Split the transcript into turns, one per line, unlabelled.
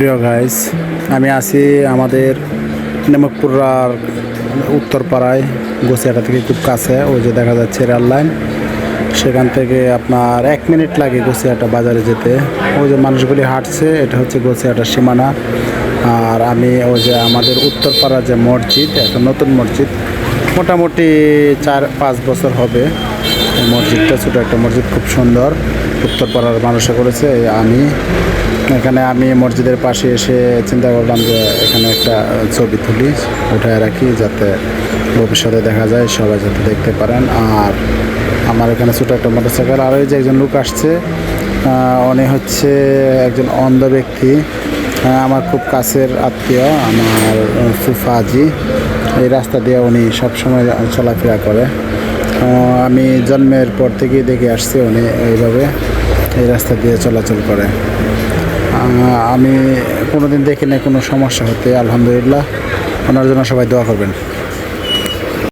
প্রিয় গাইস, আমি আছি আমাদের নেমকপুরার উত্তরপাড়ায়, গোসিয়াটা থেকে খুব কাছে। ওই যে দেখা যাচ্ছে রেল লাইন, সেখান থেকে আপনার 1 মিনিট লাগে গোসিয়াটা বাজারে যেতে। ওই যে মানুষগুলি হাঁটছে, এটা হচ্ছে গোসিয়াটার সীমানা। আর আমি ওই যে আমাদের উত্তরপাড়া যে মসজিদ, একটা নতুন মসজিদ, মোটামুটি 4-5 বছর হবে। এই মসজিদটা ছোটো একটা মসজিদ, খুব সুন্দর, উত্তরপাড়ার মানুষে করেছে। আমি মসজিদের পাশে এসে চিন্তা করলাম যে এখানে একটা ছবি তুলি, উঠায় রাখি, যাতে ভবিষ্যতে দেখা যায়, সবাই যাতে দেখতে পারেন। আর আমার এখানে ছোটো একটা মোটরসাইকেল, আর ওই যে একজন লোক আসছে, উনি হচ্ছে একজন অন্ধ ব্যক্তি, আমার খুব কাছের আত্মীয়, আমার ফুফাজি। এই রাস্তা দিয়ে উনি সবসময় চলাফেরা করে। আমি জন্মের পর থেকেই দেখে আসছি উনি এইভাবে এই রাস্তা দিয়ে চলাচল করে। আমি কোনোদিন দেখি না কোনো সমস্যা হতে। আলহামদুলিল্লাহ, ওনার জন্য সবাই দোয়া করবেন।